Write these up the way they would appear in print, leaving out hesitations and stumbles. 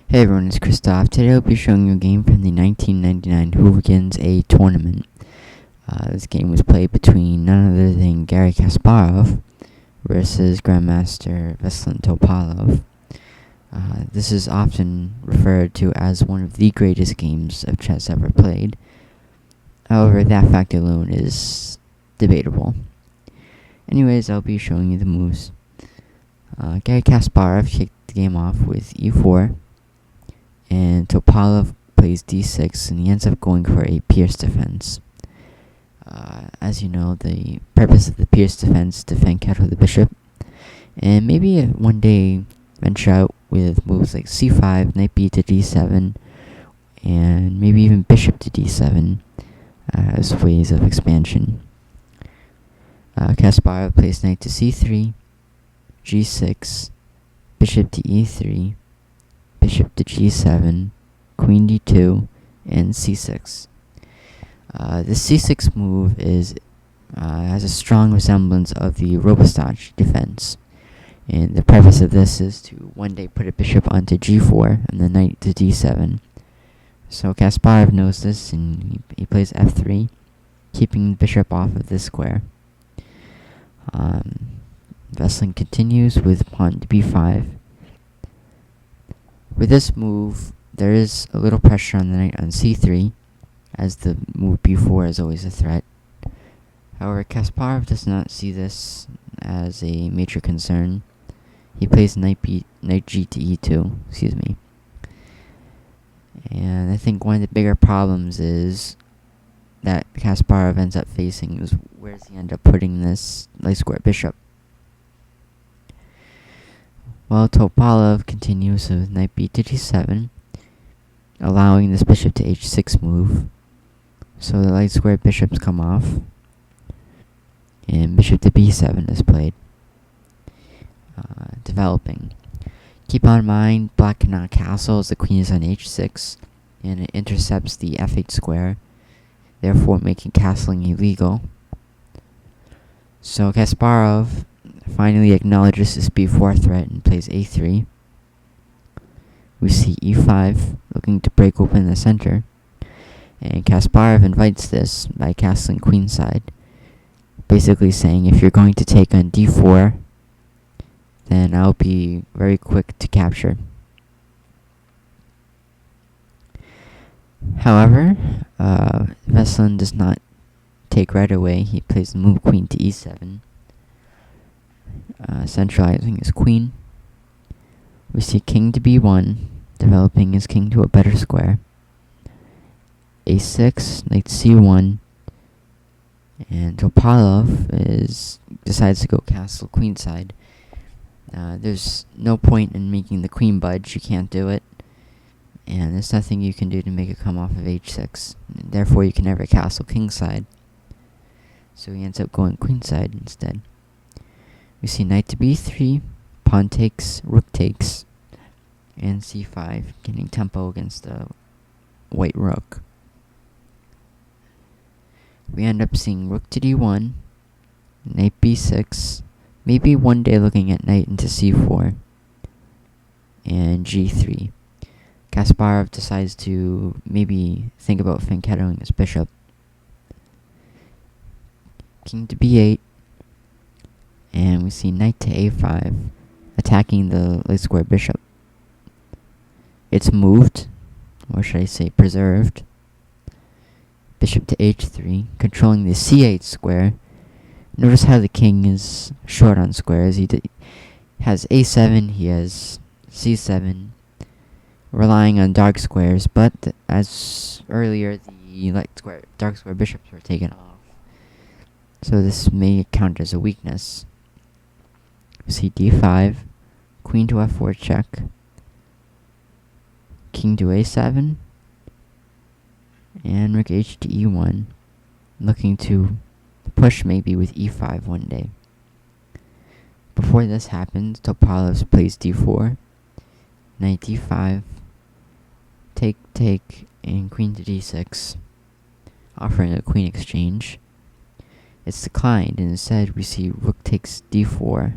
Hey everyone, it's Christoph. Today I'll be showing you a game from the 1999 Hoogovens A tournament. This game was played between none other than Garry Kasparov versus Grandmaster Veselin Topalov. This is often referred to as one of the greatest games of chess ever played. However, that fact alone is debatable. Anyways, I'll be showing you the moves. Garry Kasparov kicked the game off with e4, and Topalov plays d6, and he ends up going for a pierce defense. As you know, the purpose of the pierce defense is to flank out of the bishop, and maybe one day venture out with moves like c5, knight b to d7, and maybe even bishop to d7 as ways of expansion. Kasparov plays knight to c3, g6, bishop to e3, bishop to g7, queen d2, and c6. This c6 move has a strong resemblance of the Robustach defense, and the purpose of this is to one day put a bishop onto g4 and the knight to d7. So Kasparov knows this, and he plays f3, keeping the bishop off of this square. Veselin continues with pawn to b5. With this move, there is a little pressure on the knight on c3, as the move b4 is always a threat. However, Kasparov does not see this as a major concern. He plays knight g to e2, And I think one of the bigger problems is that Kasparov ends up facing is where does he end up putting this light square bishop? Well, Topalov continues with knight b to d7, allowing this bishop to h6 move. So the light square bishops come off, and bishop to b7 is played. Developing. Keep in mind, black cannot castle as the queen is on h6, and it intercepts the f8 square, therefore making castling illegal. So Kasparov finally acknowledges this b4 threat and plays a3. We see e5, looking to break open the center, and Kasparov invites this by castling queenside, basically saying if you're going to take on d4, then I'll be very quick to capture. However, Veselin does not take right away. He plays the move queen to e7, centralizing his queen. We see king to b1, developing his king to a better square. a6, knight c1, and Topalov decides to go castle queenside. There's no point in making the queen budge. You can't do it, and there's nothing you can do to make it come off of h6. Therefore, you can never castle kingside. So he ends up going queenside instead. We see knight to b3, pawn takes, rook takes, and c5, getting tempo against the white rook. We end up seeing rook to d1, knight b6, maybe one day looking at knight into c4, and g3. Kasparov decides to maybe think about fianchettoing his bishop. King to b8, and we see knight to a5, attacking the light square bishop. It's moved, or should I say preserved. Bishop to h3, controlling the c8 square. Notice how the king is short on squares. He has a7, he has c7, relying on dark squares, but as earlier, the dark square bishops were taken off. So this may count as a weakness. We see d5, queen to f4 check, king to a7, and rook h to e1, looking to push maybe with e5 one day. Before this happens, Topalov plays d4, knight d5, take, and queen to d6, offering a queen exchange. It's declined, and instead we see rook takes d4.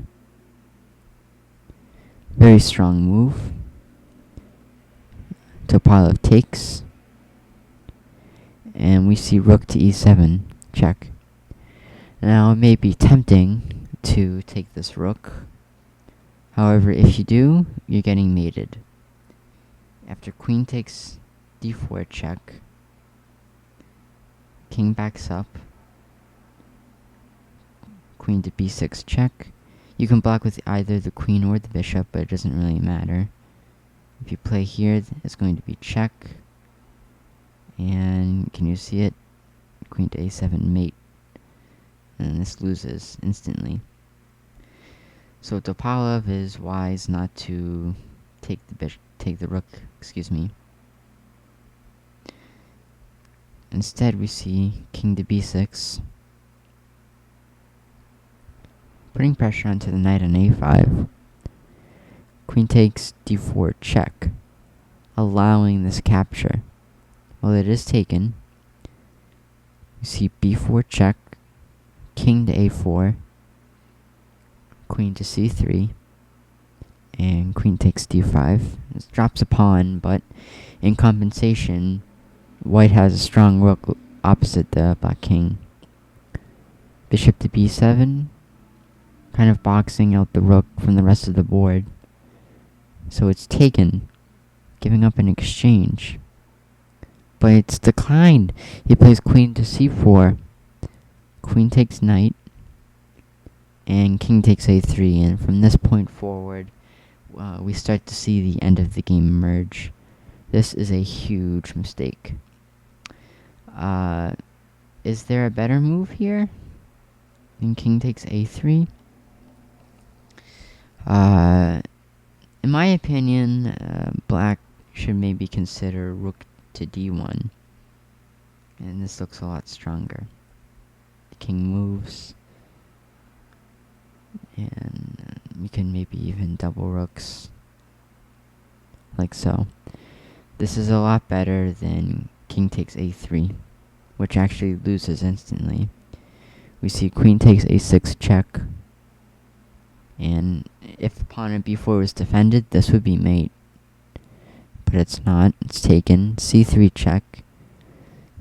Very strong move. Topalov takes, and we see rook to e7, check. Now, it may be tempting to take this rook. However, if you do, you're getting mated. After queen takes d4, check. King backs up. Queen to b6, check. You can block with either the queen or the bishop, but it doesn't really matter. If you play here, it's going to be check. And can you see it? Queen to a7, mate. And this loses instantly. So Topalov is wise not to take the rook, excuse me. Instead, we see king to b6, putting pressure onto the knight on a5. Queen takes d4, check, allowing this capture. Well, it is taken. We see b4, check, king to a4, queen to c3, and queen takes d5. This drops a pawn, but in compensation, white has a strong rook opposite the black king. Bishop to b7, kind of boxing out the rook from the rest of the board. So it's taken, giving up an exchange. But it's declined. He plays queen to c4, queen takes knight, and king takes a3. And from this point forward, we start to see the end of the game emerge. This is a huge mistake. Is there a better move here? And king takes a3. In my opinion, black should maybe consider rook to d1. And this looks a lot stronger. The king moves. And you can maybe even double rooks. Like so. This is a lot better than king takes a3, which actually loses instantly. We see queen takes a6, check. And if the pawn at b4 was defended, this would be mate. But it's not. It's taken. c3, check.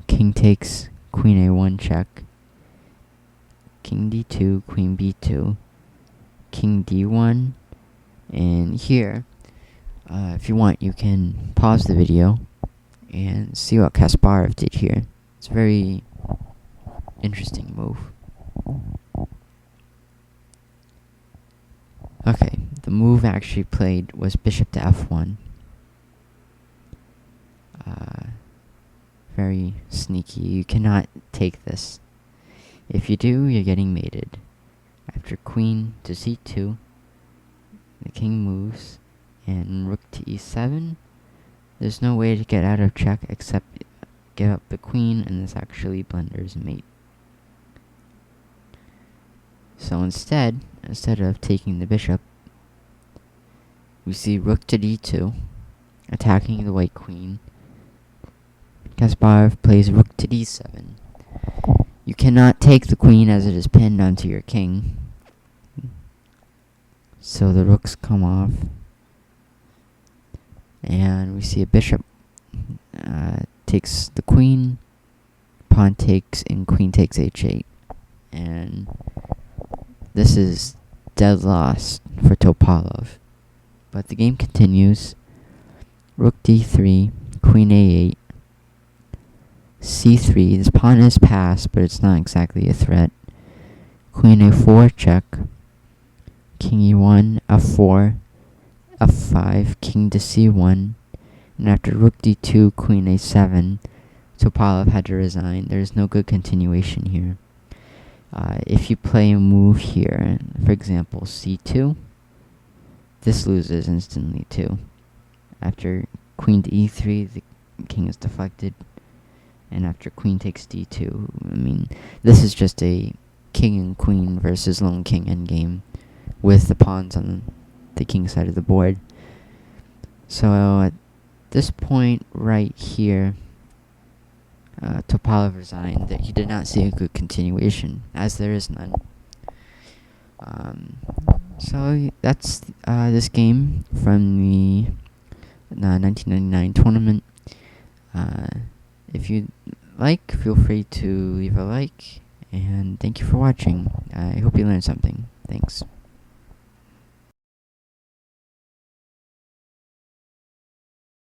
King takes queen a1, check. King d2, queen b2. King d1. And here, if you want, you can pause the video and see what Kasparov did here. It's a very interesting move. Okay, the move actually played was bishop to f1. Very sneaky. You cannot take this. If you do, you're getting mated. After queen to c2, the king moves, and rook to e7. There's no way to get out of check except give up the queen, and this actually blunders mate. So instead of taking the bishop, we see rook to d2, attacking the white queen. Kasparov plays rook to d7. You cannot take the queen as it is pinned onto your king. So the rooks come off. And we see a bishop takes the queen, pawn takes, and queen takes h8. And this is dead loss for Topalov. But the game continues. Rook d3, queen a8, c3. This pawn is passed, but it's not exactly a threat. Queen a4, check. King e1, f4, f5, king to c1. And after rook d2, queen a7, Topalov had to resign. There's no good continuation here. If you play a move here, for example, c2, this loses instantly too. After queen to e3, the king is deflected. And after queen takes d2, I mean, this is just a king and queen versus lone king endgame with the pawns on the king side of the board. So at this point right here, Topalov resigned. That he did not see a good continuation, as there is none. So that's this game from the 1999 tournament. If you like, feel free to leave a like, and thank you for watching. I hope you learned something. Thanks.